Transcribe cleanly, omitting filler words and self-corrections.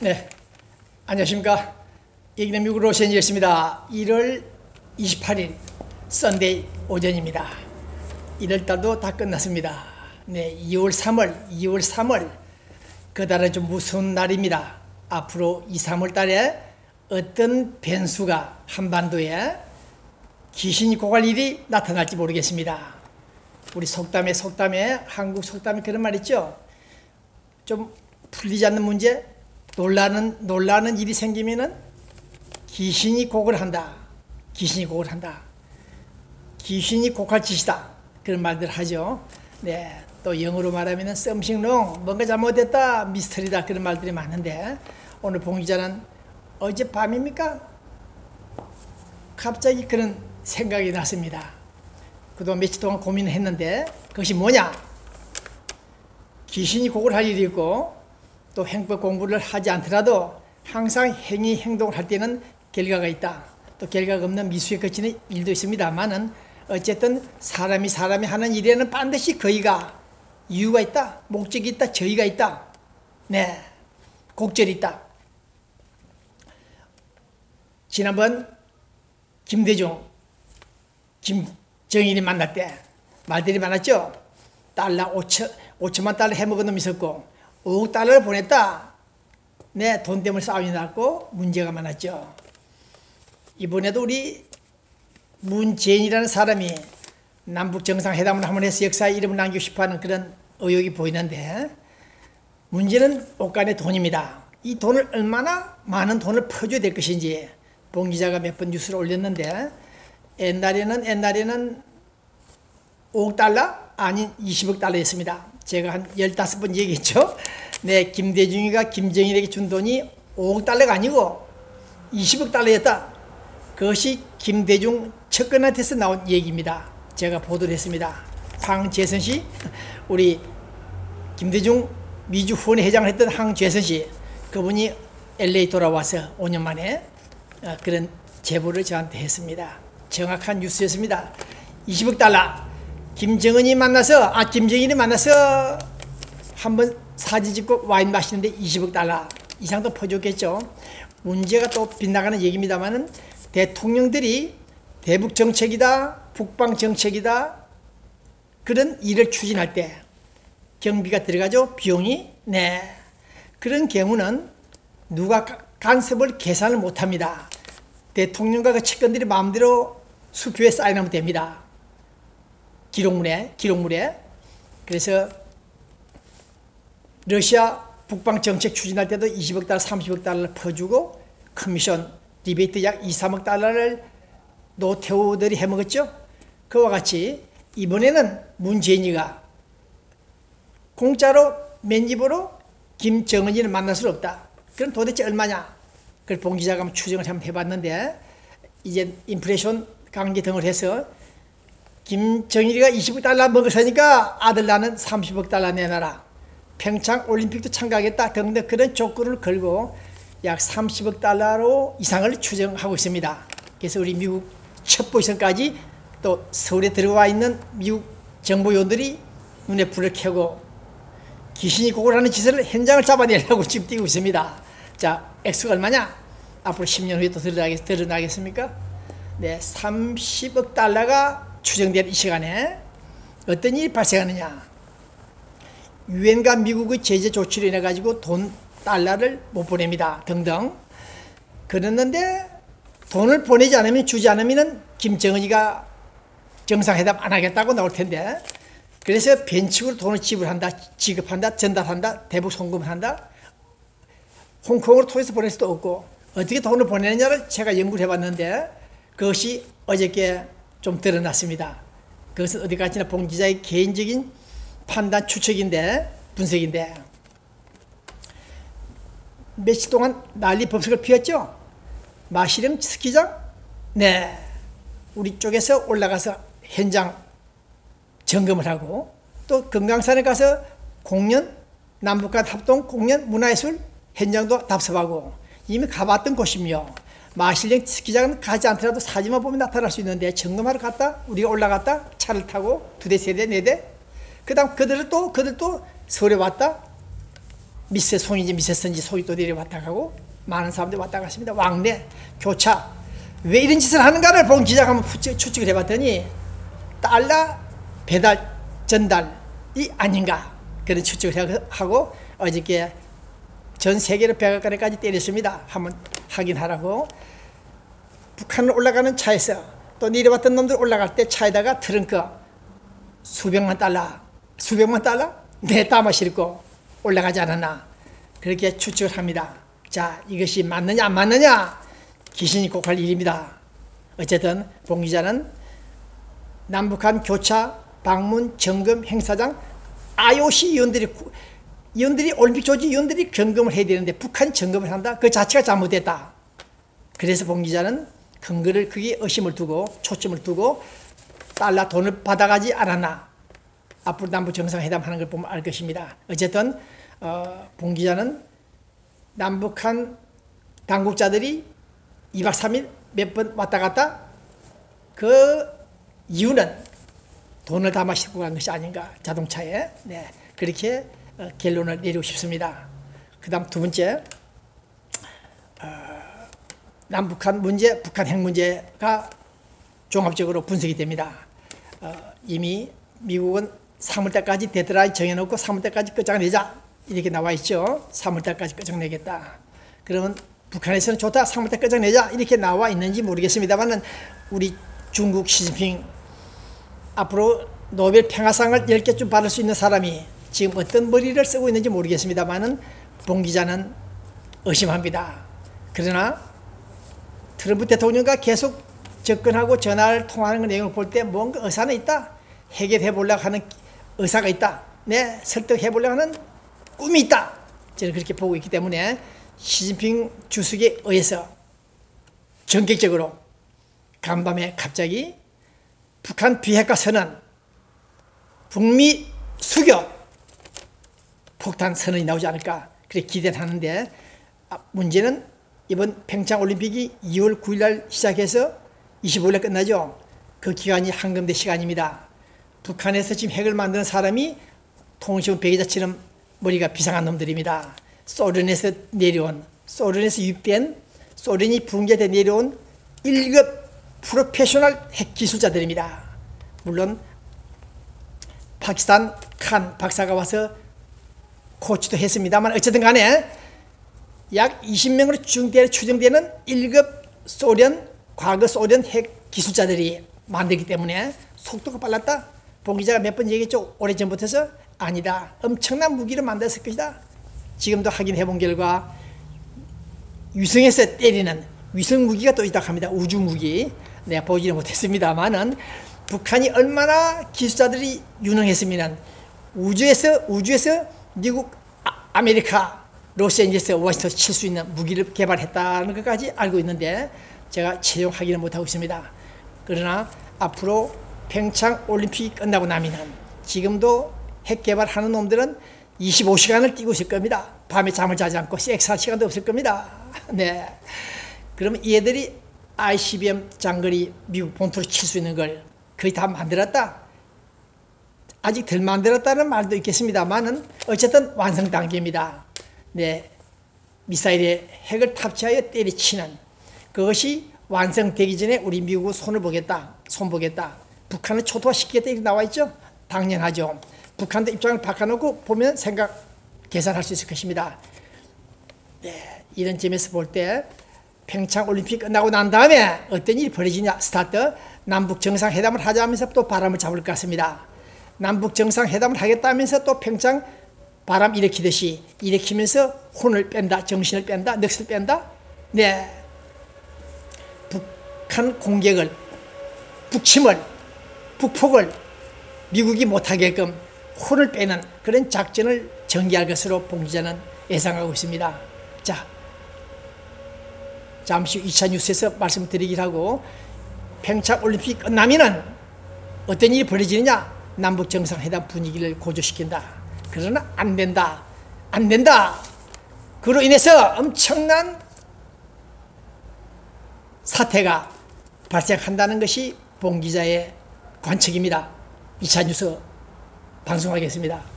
네, 안녕하십니까. 여기는 미국 로스앤젤레스입니다. 1월 28일 썬데이 오전입니다. 1월달도 다 끝났습니다. 네, 2월 3월 그 달은 좀 무서운 날입니다. 앞으로 2, 3월 달에 어떤 변수가 한반도에 귀신이 고갈 일이 나타날지 모르겠습니다. 우리 속담에 한국 속담에 그런 말 있죠. 좀 풀리지 않는 문제, 놀라는 일이 생기면은 귀신이 곡을 한다. 귀신이 곡할 짓이다. 그런 말들 하죠. 네, 또 영어로 말하면은 something wrong, 뭔가 잘못됐다, 미스터리다, 그런 말들이 많은데, 오늘 봉 기자는 어젯밤입니까? 갑자기 그런 생각이 났습니다. 그동안 며칠 동안 고민을 했는데, 그것이 뭐냐? 귀신이 곡을 할 일이 있고, 또 행법 공부를 하지 않더라도 항상 행동을 할 때는 결과가 있다. 또 결과가 없는 미수에 그치는 일도 있습니다만은, 어쨌든 사람이 하는 일에는 반드시 거의가 이유가 있다, 목적이 있다, 저의가 있다. 네, 곡절이 있다. 지난번 김대중, 김정일이 만날 때 말들이 많았죠. 달러 5천만 달러 해먹은 놈이 있었고 5억 달러를 보냈다. 네, 돈 때문에 싸움이 났고 문제가 많았죠. 이번에도 우리 문재인이라는 사람이 남북 정상회담을 한번 해서 역사에 이름을 남기고 싶어하는 그런 의혹이 보이는데, 문제는 옷간의 돈입니다. 이 돈을 얼마나 많은 돈을 퍼줘야 될 것인지 봉 기자가 몇 번 뉴스를 올렸는데, 옛날에는 5억 달러 아닌 20억 달러였습니다. 제가 한 15번 얘기했죠. 네, 김대중이가 김정일에게 준 돈이 5억 달러가 아니고 20억 달러였다. 그것이 김대중 측근한테서 나온 얘기입니다. 제가 보도를 했습니다. 황재선 씨, 우리 김대중 미주 후원회 회장을 했던 황재선 씨, 그분이 LA 돌아와서 5년 만에 그런 제보를 저한테 했습니다. 정확한 뉴스였습니다. 20억 달러. 김정일이 만나서 한번 사진 찍고 와인 마시는데 20억 달러 이상도 퍼줬겠죠. 문제가 또 빗나가는 얘기입니다만은, 대통령들이 대북 정책이다, 북방 정책이다, 그런 일을 추진할 때 경비가 들어가죠. 비용이. 네, 그런 경우는 누가 간섭을 계산을 못합니다. 대통령과 그 측근들이 마음대로 수표에 사인하면 됩니다. 기록물에. 그래서 러시아 북방 정책 추진할 때도 20억 달러, 30억 달러를 퍼주고 커미션 리베이트 약 2, 3억 달러를 노태우들이 해먹었죠. 그와 같이 이번에는 문재인이가 공짜로 맨입으로 김정은이를 만날 수 없다. 그럼 도대체 얼마냐? 그걸 봉 기자가 한번 추정을 한번 해봤는데, 이제 인플레이션 관계 등을 해서 김정일이가 20억 달러 먹었으니까 아들 나는 30억 달러 내놔라. 평창 올림픽도 참가하겠다 등등 그런 조건을 걸고 약 30억 달러로 이상을 추정하고 있습니다. 그래서 우리 미국 첩보위성까지 또 서울에 들어와 있는 미국 정보요원들이 눈에 불을 켜고 귀신이 고글하는 짓을 현장을 잡아내려고 지금 뛰고 있습니다. 자, 액수가 얼마냐? 앞으로 10년 후에 또 드러나겠습니까? 네, 30억 달러가 추정된 이 시간에 어떤 일이 발생하느냐? 유엔과 미국의 제재 조치로 인해 가지고 달러를 못 보냅니다. 등등. 그랬는데 돈을 보내지 않으면, 주지 않으면 김정은이가 정상회담 안 하겠다고 나올 텐데, 그래서 변칙으로 돈을 지급한다, 전달한다, 대북 송금을 한다. 홍콩으로 통해서 보낼 수도 없고, 어떻게 돈을 보내느냐를 제가 연구를 해봤는데, 그것이 어저께 좀 드러났습니다. 그것은 어디까지나 봉 기자의 개인적인 판단, 추측인데, 분석인데, 며칠 동안 난리 법석을 피웠죠. 마시령 스키장, 네, 우리 쪽에서 올라가서 현장 점검을 하고, 또 금강산에 가서 공연, 남북한 합동 공연 문화예술 현장도 답습하고, 이미 가봤던 곳이며, 마실령 스키장은 가지 않더라도 사진만 보면 나타날 수 있는데, 점검하러 갔다 우리가 올라갔다 차를 타고 2대, 3대, 4대, 그 다음 그들도 서울에 왔다. 미세 송인지 미세선지 속이 또 내려왔다 가고 많은 사람들이 왔다 갔습니다. 왕래, 교차. 왜 이런 짓을 하는가를 본 기자가 한번 추측을 해봤더니 달러 배달 전달이 아닌가 그런 추측을 하고 어저께 전 세계로 백악관에까지 때렸습니다. 한번 확인하라고. 북한으로 올라가는 차에서 또 내려왔던 놈들 올라갈 때 차에다가 트렁크 수백만 달러 내 담아 싣고 올라가지 않았나 그렇게 추측을 합니다. 자, 이것이 맞느냐 안 맞느냐 귀신이 꼭할 일입니다. 어쨌든 본 기자는 남북한 교차 방문 점검 행사장 IOC 위원들이 올림픽 조직 위원들이 점검을 해야 되는데 북한이 점검을 한다? 그 자체가 잘못됐다. 그래서 본 기자는 근거를 그게 의심을 두고 초점을 두고 달러 돈을 받아가지 않았나. 앞으로 남북 정상회담 하는 걸 보면 알 것입니다. 어쨌든 본 기자는 남북한 당국자들이 2박 3일 몇 번 왔다 갔다 그 이유는 돈을 담아 싣고 간 것이 아닌가 자동차에 네, 그렇게 결론을 내리고 싶습니다. 그 다음 두 번째 남북한 문제, 북한 핵 문제가 종합적으로 분석이 됩니다. 이미 미국은 3월달까지 데드라인 정해놓고 3월달까지 끝장내자 이렇게 나와 있죠. 3월달까지 끝장내겠다. 그러면 북한에서는 좋다 3월달 끝장내자 이렇게 나와 있는지 모르겠습니다만 우리 중국 시진핑 앞으로 노벨 평화상을 10개쯤 받을 수 있는 사람이 지금 어떤 머리를 쓰고 있는지 모르겠습니다만 본 기자는 의심합니다. 그러나 트럼프 대통령과 계속 접근하고 전화를 통화하는 내용을 볼 때 뭔가 의사는 있다. 해결해 보려고 하는 의사가 있다. 네, 설득해 보려고 하는 꿈이 있다. 저는 그렇게 보고 있기 때문에 시진핑 주석에 의해서 전격적으로 간밤에 갑자기 북한 비핵화 선언, 북미 수교 폭탄 선언이 나오지 않을까 그렇게 기대를 하는데 문제는 이번 평창 올림픽이 2월 9일 날 시작해서 25일에 끝나죠. 그 기간이 한금대 시간입니다. 북한에서 지금 핵을 만드는 사람이 통신원 배기자처럼 머리가 비상한 놈들입니다. 소련에서 내려온, 소련에서 유입된, 소련이 붕괴돼 내려온 1급 프로페셔널 핵 기술자들입니다. 물론 파키스탄 칸 박사가 와서 코치도 했습니다만 어쨌든 간에 약 20명으로 추정되는 1급 소련, 과거 소련 핵 기술자들이 만들기 때문에 속도가 빨랐다. 본 기자가 몇 번 얘기했죠. 오래전부터서 아니다. 엄청난 무기를 만들었을 것이다. 지금도 확인해 본 결과 위성에서 때리는 위성 무기가 또 있다 합니다. 우주 무기. 내가 보지는 못했습니다만은 북한이 얼마나 기술자들이 유능했으면 우주에서 미국, 아메리카, 로스앤젤레스, 워싱턴 칠 수 있는 무기를 개발했다는 것까지 알고 있는데 제가 최종 확인을 못하고 있습니다. 그러나 앞으로 평창 올림픽이 끝나고 나면 지금도 핵 개발하는 놈들은 25시간을 뛰고 있을 겁니다. 밤에 잠을 자지 않고 섹스할 시간도 없을 겁니다. 네. 그러면 얘들이 ICBM 장거리 미국 본토로 칠 수 있는 걸 거의 다 만들었다. 아직 덜 만들었다는 말도 있겠습니다만은 어쨌든 완성 단계입니다. 네. 미사일에 핵을 탑재하여 때리치는 그것이 완성되기 전에 우리 미국은 손보겠다. 북한은 초토화시키겠다 이렇게 나와 있죠. 당연하죠. 북한도 입장을 바꿔놓고 보면 계산할 수 있을 것입니다. 네, 이런 점에서 볼 때 평창 올림픽 끝나고 난 다음에 어떤 일이 벌어지냐 스타트 남북 정상회담을 하자면서 또 바람을 잡을 것 같습니다. 남북 정상회담을 하겠다면서 또 평창 바람 일으키면서 혼을 뺀다, 정신을 뺀다, 넋을 뺀다. 네, 북한 공격을, 북폭을 미국이 못하게끔 혼을 빼는 그런 작전을 전개할 것으로 본 기자는 예상하고 있습니다. 자, 잠시 후 2차 뉴스에서 말씀드리기로 하고 평창 올림픽 끝나면은 어떤 일이 벌어지느냐 남북 정상회담 분위기를 고조시킨다. 그러나 안 된다. 그로 인해서 엄청난 사태가 발생한다는 것이 본 기자의 관측입니다. 2차 뉴스 방송하겠습니다.